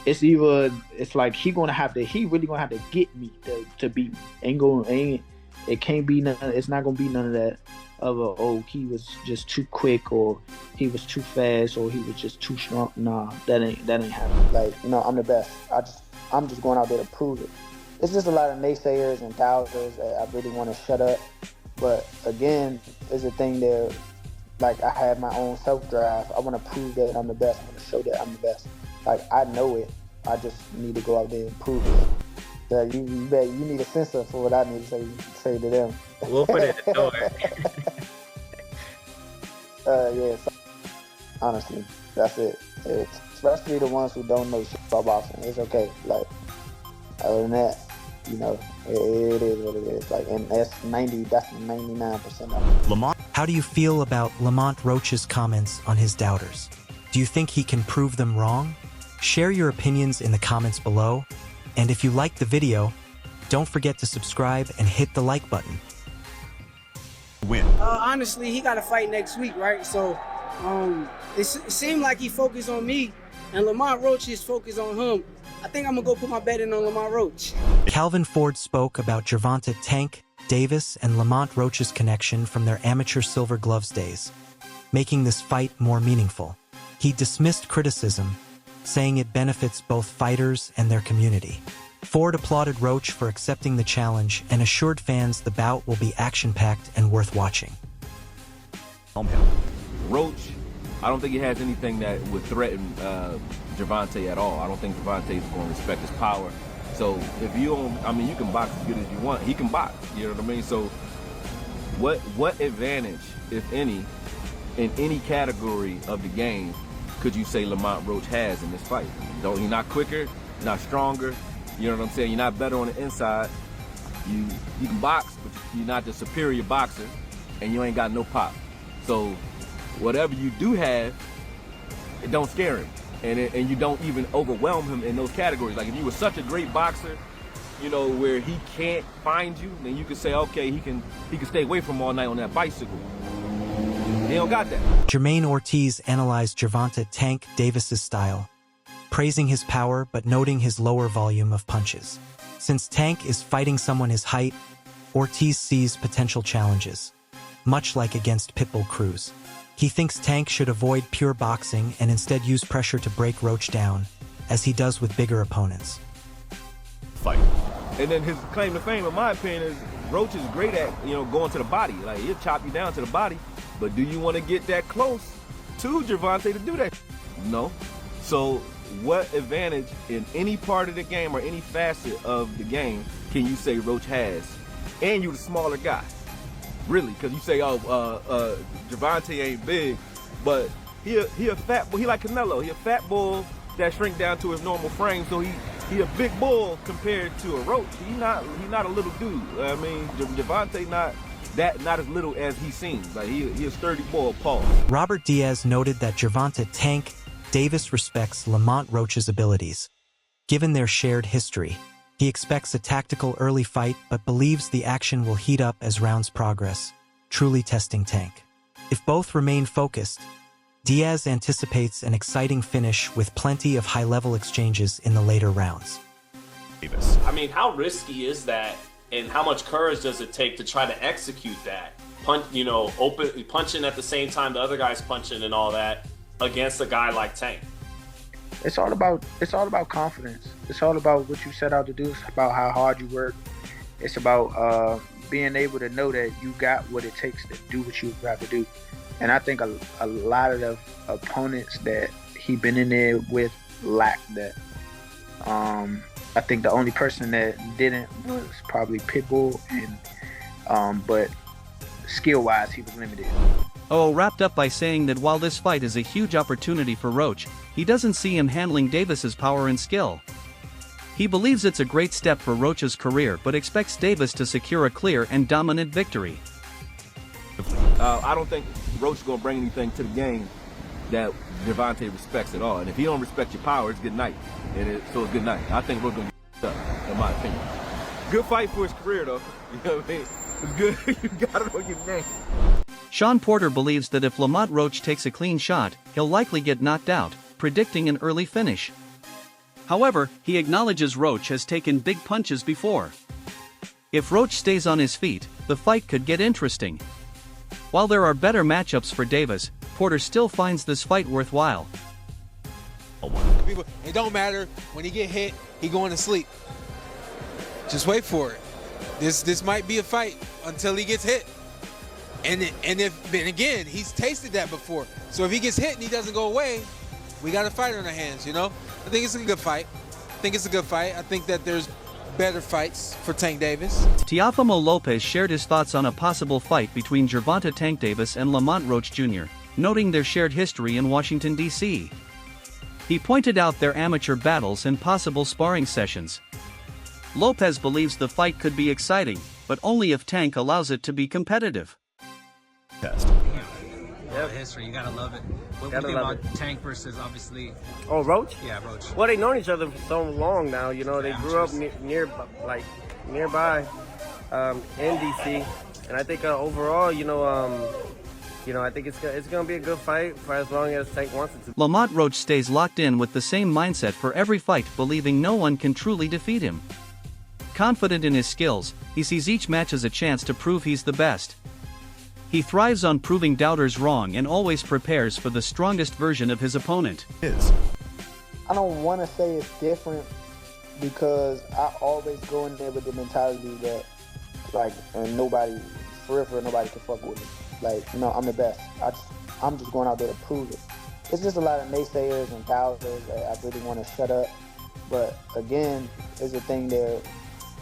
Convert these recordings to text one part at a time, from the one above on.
it's like he really gonna have to get me to beat me. It can't be none. It's not gonna be none of that. He was just too quick, or he was too fast, or he was just too strong. Nah, that ain't happening. Like, I'm the best. I'm just going out there to prove it. It's just a lot of naysayers and doubters that I really want to shut up. But again, it's a thing that, like, I have my own self-drive. I want to prove that I'm the best. I want to show that I'm the best. Like, I know it. I just need to go out there and prove it. So you need a censor for what I need to say to them. We'll put it in the door. Yeah, so, honestly, that's it. Especially the ones who don't know shit about boxing. It's okay. Like, other than that, it is what it is. Like, and that's 99% of it. Lamont. How do you feel about Lamont Roach's comments on his doubters? Do you think he can prove them wrong? Share your opinions in the comments below. And if you liked the video, don't forget to subscribe and hit the like button. Win. Honestly, he got a fight next week, right? So it seemed like he focused on me, and Lamont Roach is focused on him. I think I'm going to go put my bet in on Lamont Roach. Calvin Ford spoke about Gervonta Tank Davis and Lamont Roach's connection from their amateur Silver Gloves days, making this fight more meaningful. He dismissed criticism, saying it benefits both fighters and their community. Ford applauded Roach for accepting the challenge and assured fans the bout will be action-packed and worth watching. Roach, I don't think he has anything that would threaten Gervonta at all. I don't think Gervonta is going to respect his power. So if you don't, you can box as good as you want. He can box, you know what I mean? So what advantage, if any, in any category of the game could you say Lamont Roach has in this fight? He's not quicker, not stronger, you know what I'm saying? You're not better on the inside. You can box, but you're not the superior boxer, and you ain't got no pop. So whatever you do have, it don't scare him. And you don't even overwhelm him in those categories. Like, if you were such a great boxer, where he can't find you, then you could say, okay, he can stay away from him all night on that bicycle. They don't got that. Jermaine Ortiz analyzed Gervonta Tank Davis's style, praising his power but noting his lower volume of punches. Since Tank is fighting someone his height, Ortiz sees potential challenges, much like against Pitbull Cruz. He thinks Tank should avoid pure boxing and instead use pressure to break Roach down, as he does with bigger opponents. Fight. And then his claim to fame, in my opinion, is Roach is great at, going to the body. Like, he'll chop you down to the body. But do you want to get that close to Gervonta to do that? No. So what advantage in any part of the game or any facet of the game can you say Roach has? And you're the smaller guy. Really, because you say, Gervonta ain't big, but he a fat bull. He like Canelo. He a fat bull that shrink down to his normal frame. So he a big bull compared to a Roach. He not a little dude. I mean, Gervonta not as little as he seems. Like, he a sturdy bull, Paul. Robert Diaz noted that Gervonta Tank Davis respects Lamont Roach's abilities. Given their shared history, he expects a tactical early fight but believes the action will heat up as rounds progress, truly testing Tank. If both remain focused, Diaz anticipates an exciting finish with plenty of high-level exchanges in the later rounds. I mean, how risky is that, and how much courage does it take to try to execute that? Punching at the same time the other guy's punching and all that against a guy like Tank. It's all about confidence. It's all about what you set out to do. It's about how hard you work. It's about being able to know that you got what it takes to do what you got to do. And I think a lot of the opponents that he been in there with lack that. I think the only person that didn't was probably Pitbull, but skill-wise, he was limited. Oh, wrapped up by saying that while this fight is a huge opportunity for Roach, he doesn't see him handling Davis's power and skill. He believes it's a great step for Roach's career but expects Davis to secure a clear and dominant victory. I don't think Roach is going to bring anything to the game that Gervonta respects at all. And if he don't respect your power, it's good night. So it's good night. I think we're going to get up, in my opinion. Good fight for his career, though. You know what I mean? It's good. You got it on your name. Sean Porter believes that if Lamont Roach takes a clean shot, he'll likely get knocked out, predicting an early finish. However, he acknowledges Roach has taken big punches before. If Roach stays on his feet, the fight could get interesting. While there are better matchups for Davis, Porter still finds this fight worthwhile. It don't matter, when he get hit, he going to sleep. Just wait for it. This might be a fight until he gets hit. And again, he's tasted that before. So if he gets hit and he doesn't go away, we got a fight on our hands, you know? I think it's a good fight. I think that there's better fights for Tank Davis. Teofimo Lopez shared his thoughts on a possible fight between Gervonta Tank Davis and Lamont Roach Jr., noting their shared history in Washington, D.C. He pointed out their amateur battles and possible sparring sessions. Lopez believes the fight could be exciting, but only if Tank allows it to be competitive. Test. Yep. History, you gotta love it. What do you think about Tank versus obviously? Oh, Roach? Yeah, Roach. Well, they've known each other for so long now. You know, they grew up nearby in DC, and I think overall, I think it's gonna be a good fight for as long as Tank wants it to. Lamont Roach stays locked in with the same mindset for every fight, believing no one can truly defeat him. Confident in his skills, he sees each match as a chance to prove he's the best. He thrives on proving doubters wrong and always prepares for the strongest version of his opponent. I don't want to say it's different because I always go in there with the mentality that, nobody, for real, nobody can fuck with me. I'm the best. I'm just going out there to prove it. It's just a lot of naysayers and doubters that I really want to shut up. But again, it's a thing that,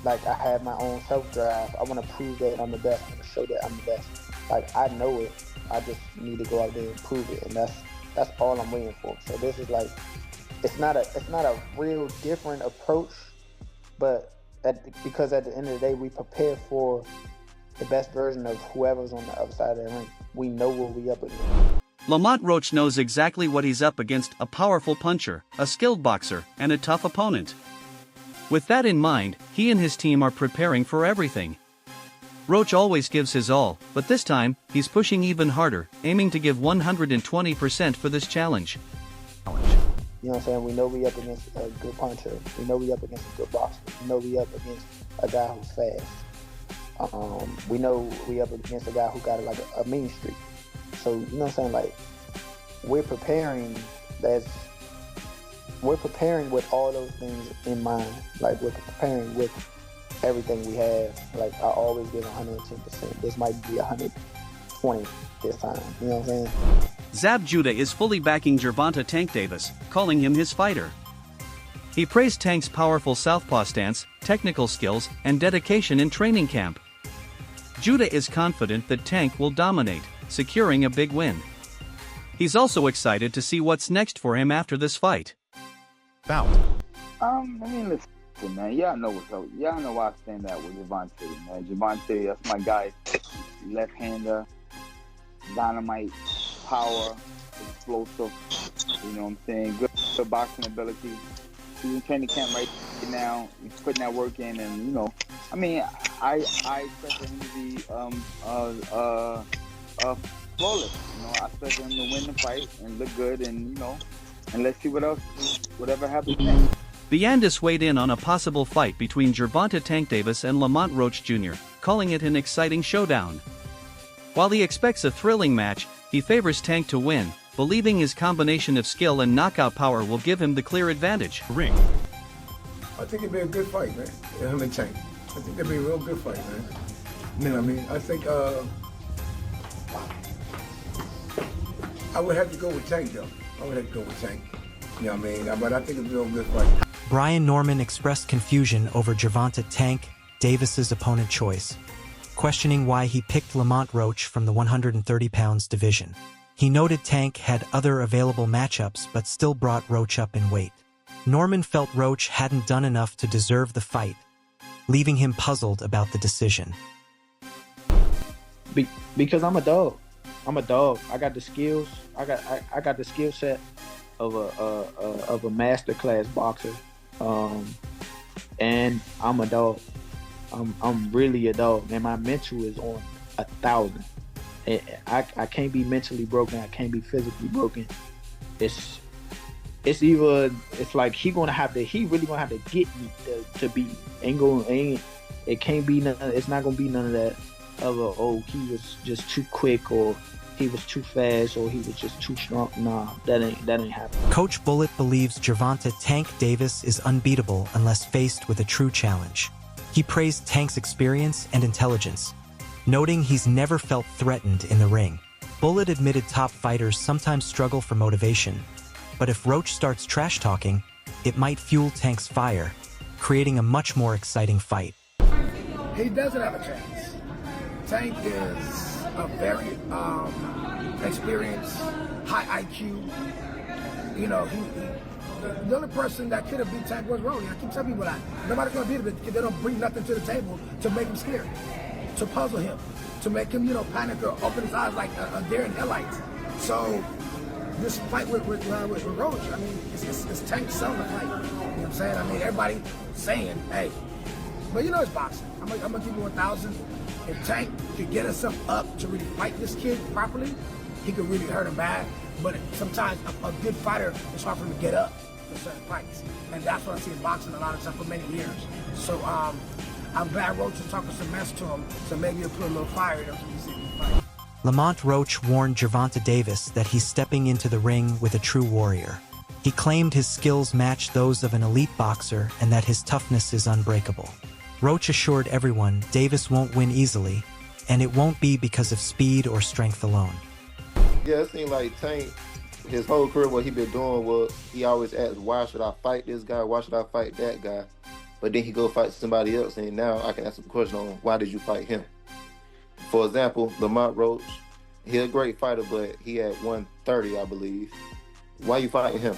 I have my own self-drive. I want to prove that I'm the best. I want to show that I'm the best. I know it. I just need to go out there and prove it, and that's all I'm waiting for. So this is it's not a real different approach, but because at the end of the day, we prepare for the best version of whoever's on the other side of the ring. We know what we up against. Lamont Roach knows exactly what he's up against: a powerful puncher, a skilled boxer, and a tough opponent. With that in mind, he and his team are preparing for everything. Roach always gives his all, but this time, he's pushing even harder, aiming to give 120% for this challenge. You know what I'm saying? We know we up against a good puncher. We know we up against a good boxer. We know we up against a guy who's fast. We know we up against a guy who got a mean streak. So, you know what I'm saying? We're preparing with all those things in mind. We're preparing with everything we have. I always give 110%. This might be 120 this time. You know what I'm saying? Zab Judah is fully backing Gervonta Tank Davis, calling him his fighter. He praised Tank's powerful southpaw stance, technical skills, and dedication in training camp. Judah is confident that Tank will dominate, securing a big win. He's also excited to see what's next for him after this fight. Bout. Listen, man, y'all know what's up. Y'all know why I stand out with Gervonta, man. Gervonta, that's my guy. Left-hander, dynamite, power, explosive. You know what I'm saying? Good boxing ability. He's in training camp right now. He's putting that work in, and I expect him to be flawless. I expect him to win the fight and look good, and let's see whatever happens next. The Andis weighed in on a possible fight between Gervonta Tank Davis and Lamont Roach Jr., calling it an exciting showdown. While he expects a thrilling match, he favors Tank to win, believing his combination of skill and knockout power will give him the clear advantage. Ring. I think it'd be a good fight, man. Him and Tank. I think it'd be a real good fight, man. You know what I mean? I think I would have to go with Tank, though. You know what I mean? But I think it's a real good fight. Brian Norman expressed confusion over Gervonta Tank Davis's opponent choice, questioning why he picked Lamont Roach from the 130 pounds division. He noted Tank had other available matchups but still brought Roach up in weight. Norman felt Roach hadn't done enough to deserve the fight, leaving him puzzled about the decision. Because I'm a dog. I got the skills. I got the skill set of a masterclass boxer. And I'm a dog. I'm really a dog, and my mental is on 1,000. I can't be mentally broken. I can't be physically broken. it's like he really gonna have to get me to beat me. It can't be none. It's not gonna be none of that. He was just too quick, or he was too fast, or he was just too strong. Nah, that ain't happening. Coach Bullet believes Gervonta "Tank" Davis is unbeatable unless faced with a true challenge. He praised Tank's experience and intelligence, noting he's never felt threatened in the ring. Bullet admitted top fighters sometimes struggle for motivation, but if Roach starts trash-talking, it might fuel Tank's fire, creating a much more exciting fight. He doesn't have a chance. Tank is a very experienced, high IQ. You know, the only person that could have beat Tank was Roach. I keep telling people that. Nobody's going to beat him because they don't bring nothing to the table to make him scared, to puzzle him, to make him, panic or open his eyes like a deer in headlights. So this fight with Roach, I mean, it's Tank selling the fight. You know what I'm saying? I mean, everybody saying, hey, but it's boxing. I'm gonna give you 1,000. If Tank could get himself up to really fight this kid properly, he could really hurt him bad. But sometimes a good fighter, it's hard for him to get up for certain fights. And that's what I see in boxing a lot of time for many years. So I'm glad Roach is talking some mess to him, so maybe he'll put a little fire in him so we see him fight. Lamont Roach warned Gervonta Davis that he's stepping into the ring with a true warrior. He claimed his skills match those of an elite boxer and that his toughness is unbreakable. Roach assured everyone Davis won't win easily, and it won't be because of speed or strength alone. Yeah, it seemed like Tank, his whole career, what he been doing was he always asked, why should I fight this guy? Why should I fight that guy? But then he go fight somebody else, and now I can ask him a question on why did you fight him? For example, Lamont Roach, he's a great fighter, but he had 130, I believe. Why you fighting him?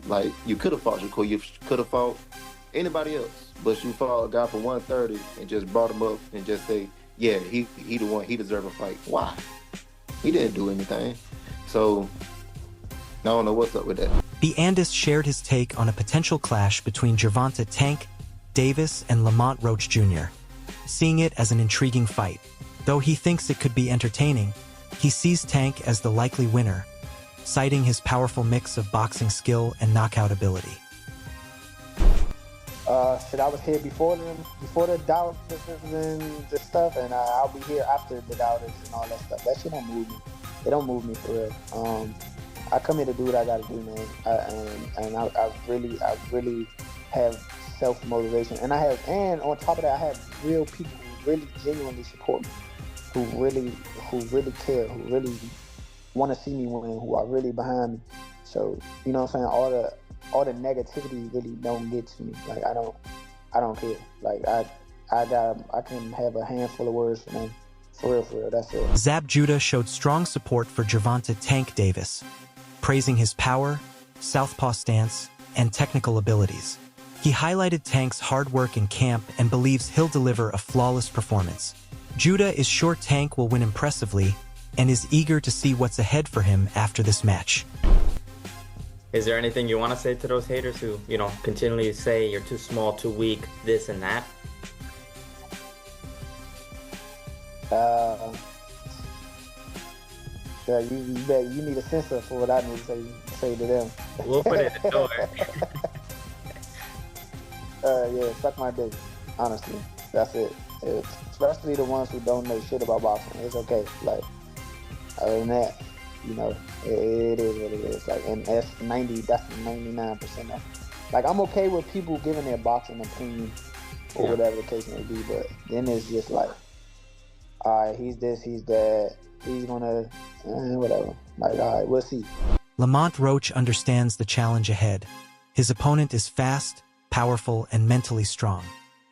Like, you could have fought Shakur, you could have fought anybody else, but you fought a guy for 130 and just brought him up and just say, yeah, he the one, he deserve a fight. Why? He didn't do anything. So, I don't know what's up with that. The Andis shared his take on a potential clash between Gervonta "Tank" Davis and Lamont Roach Jr., seeing it as an intriguing fight. Though he thinks it could be entertaining, he sees Tank as the likely winner, citing his powerful mix of boxing skill and knockout ability. I was here before the doubters and the stuff, and I'll be here after the doubters and all that stuff. That shit don't move me. It don't move me for real. I come here to do what I gotta do, man. I really have self-motivation, and on top of that, I have real people who really genuinely support me, who really care, who really want to see me win, who are really behind me. So, you know what I'm saying? All the negativity really don't get to me. Like, I don't care. Like, I can have a handful of words for them. For real, that's it. Zab Judah showed strong support for Gervonta "Tank" Davis, praising his power, southpaw stance, and technical abilities. He highlighted Tank's hard work in camp and believes he'll deliver a flawless performance. Judah is sure Tank will win impressively and is eager to see what's ahead for him after this match. Is there anything you want to say to those haters who, continually say you're too small, too weak, this and that? You need a censor for what I need to say to them. We'll put it in the door. Yeah, suck my dick. Honestly, that's it. Especially the ones who don't know shit about boxing. It's okay. Like, other than that, it is what it is. Like, and that's 99% of. Like, I'm okay with people giving their boxing opinion or whatever the case may be, but then it's just like, all right, he's this, he's that, he's gonna, whatever. Like, all right, we'll see. Lamont Roach understands the challenge ahead. His opponent is fast, powerful, and mentally strong.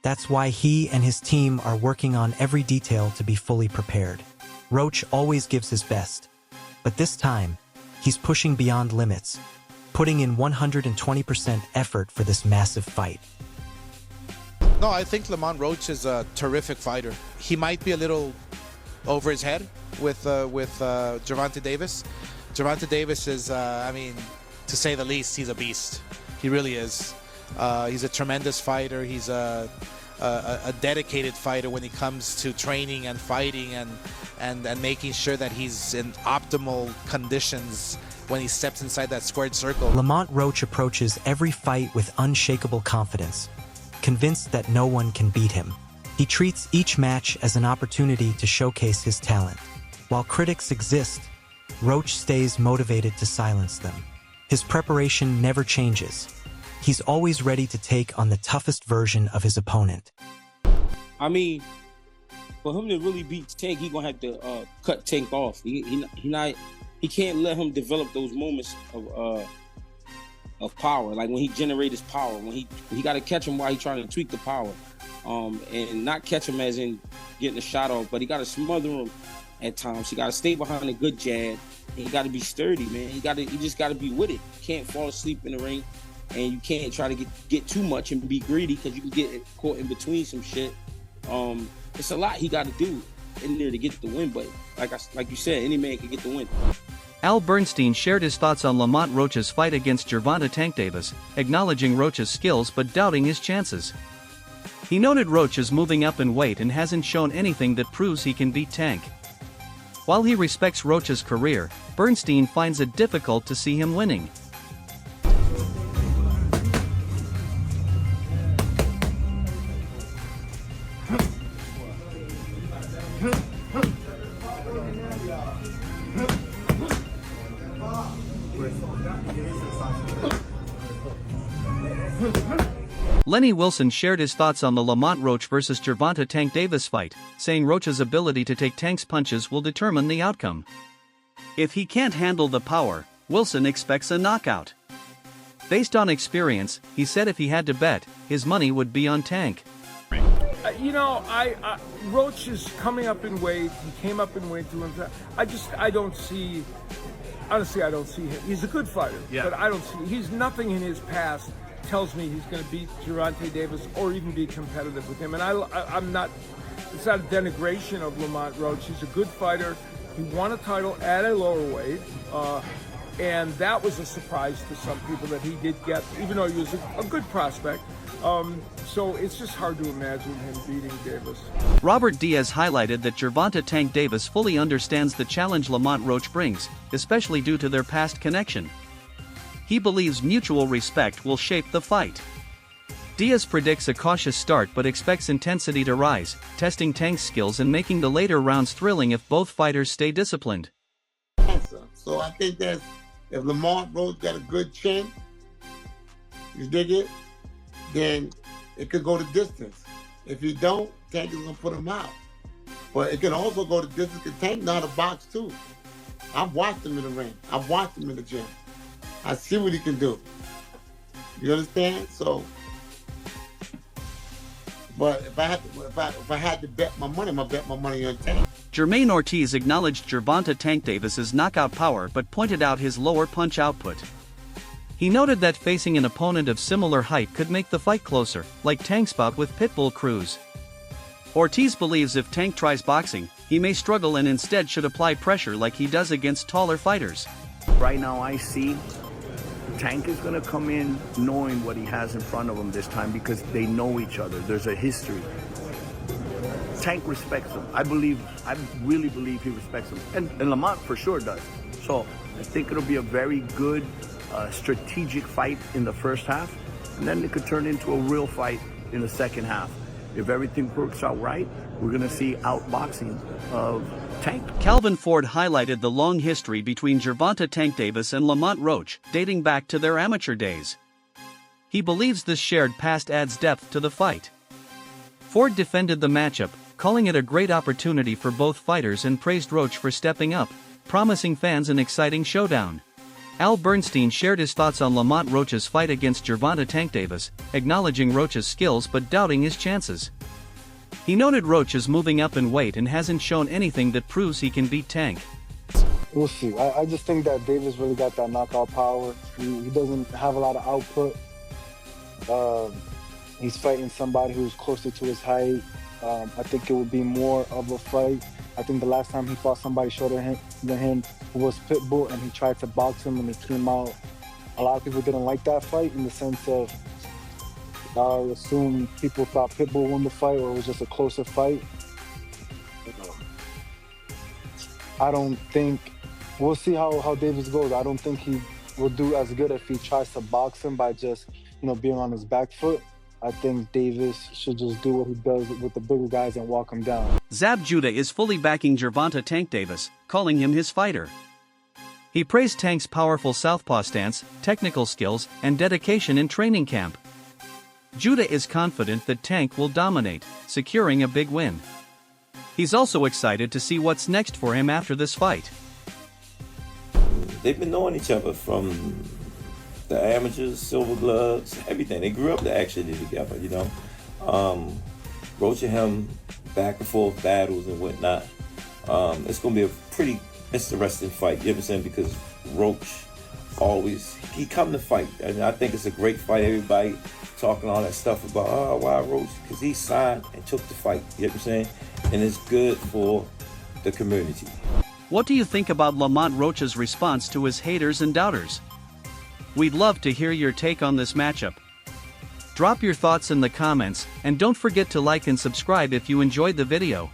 That's why he and his team are working on every detail to be fully prepared. Roach always gives his best, but this time, he's pushing beyond limits, putting in 120% effort for this massive fight. No, I think Lamont Roach is a terrific fighter. He might be a little over his head with Gervonta Davis. Gervonta Davis is, to say the least, he's a beast. He really is. He's a tremendous fighter. He's a a dedicated fighter when it comes to training and fighting and making sure that he's in optimal conditions when he steps inside that squared circle. Lamont Roach approaches every fight with unshakable confidence, convinced that no one can beat him. He treats each match as an opportunity to showcase his talent. While critics exist, Roach stays motivated to silence them. His preparation never changes. He's always ready to take on the toughest version of his opponent. I mean, for him to really beat Tank, he's gonna have to cut Tank off. He can't let him develop those moments of power, like when he generates his power. When he got to catch him while he's trying to tweak the power, and not catch him as in getting a shot off, but he got to smother him at times. He got to stay behind a good jab. He got to be sturdy, man. He just got to be with it. You can't fall asleep in the ring, and you can't try to get too much and be greedy because you can get caught in between some shit. It's a lot he got to do in there to get the win, but like you said, any man can get the win. Al Bernstein shared his thoughts on Lamont Roach's fight against Gervonta Tank Davis, acknowledging Roach's skills but doubting his chances. He noted Roach is moving up in weight and hasn't shown anything that proves he can beat Tank. While he respects Roach's career, Bernstein finds it difficult to see him winning. Lenny Wilson shared his thoughts on the Lamont Roach vs. Gervonta Tank Davis fight, saying Roach's ability to take Tank's punches will determine the outcome. If he can't handle the power, Wilson expects a knockout. Based on experience, he said if he had to bet, his money would be on Tank. Roach is coming up in weight. He came up in weight to him. I don't see him. He's a good fighter, but I don't see. He's nothing in his past tells me he's going to beat Gervonta Davis or even be competitive with him. And I'm not. It's not a denigration of Lamont Roach. He's a good fighter. He won a title at a lower weight, and that was a surprise to some people that he did get, even though he was a good prospect. So it's just hard to imagine him beating Davis. Robert Diaz highlighted that Gervonta Tank Davis fully understands the challenge Lamont Roach brings, especially due to their past connection. He believes mutual respect will shape the fight. Diaz predicts a cautious start but expects intensity to rise, testing Tank's skills and making the later rounds thrilling if both fighters stay disciplined. So I think that if Lamont Roach got a good chin, you dig it, then it could go the distance. If he don't, Tank is gonna put him out. But it can also go the distance because Tank know how to box too. I've watched him in the ring. I've watched him in the gym. I see what he can do. You understand? So, but if I had to bet my money, I'm gonna bet my money on Tank. Jermaine Ortiz acknowledged Gervonta Tank Davis's knockout power but pointed out his lower punch output. He noted that facing an opponent of similar height could make the fight closer, like Tank's bout with Pitbull Cruz. Ortiz believes if Tank tries boxing, he may struggle and instead should apply pressure like he does against taller fighters. Right now I see Tank is going to come in knowing what he has in front of him this time because they know each other. There's a history. Tank respects him. I really believe he respects him. And Lamont for sure does. So I think it'll be a very good strategic fight in the first half. And then it could turn into a real fight in the second half. If everything works out right, we're going to see outboxing of Tank. Calvin Ford highlighted the long history between Gervonta Tank Davis and Lamont Roach, dating back to their amateur days. He believes this shared past adds depth to the fight. Ford defended the matchup, calling it a great opportunity for both fighters and praised Roach for stepping up, promising fans an exciting showdown. Al Bernstein shared his thoughts on Lamont Roach's fight against Gervonta Tank Davis, acknowledging Roach's skills but doubting his chances. He noted Roach is moving up in weight and hasn't shown anything that proves he can beat Tank. We'll see. I just think that Davis really got that knockout power. He doesn't have a lot of output. He's fighting somebody who's closer to his height. I think it would be more of a fight. I think the last time he fought somebody shorter than him was Pitbull, and he tried to box him and he came out. A lot of people didn't like that fight in the sense of I assume people thought Pitbull won the fight, or it was just a closer fight. I don't think we'll see how Davis goes. I don't think he will do as good if he tries to box him by just being on his back foot. I think Davis should just do what he does with the bigger guys and walk him down. Zab Judah is fully backing Gervonta Tank Davis, calling him his fighter. He praised Tank's powerful southpaw stance, technical skills, and dedication in training camp. Judah is confident that Tank will dominate, securing a big win. He's also excited to see what's next for him after this fight. They've been knowing each other from the amateurs, silver gloves, everything. They grew up actually together, Roach and him, back and forth battles and whatnot. It's going to be a pretty interesting fight, you know what I'm saying? Because Roach he come to fight. And I think it's a great fight. Everybody talking all that stuff about, why Roach? Because he signed and took the fight, you know what I'm saying? And it's good for the community. What do you think about Lamont Roach's response to his haters and doubters? We'd love to hear your take on this matchup. Drop your thoughts in the comments, and don't forget to like and subscribe if you enjoyed the video.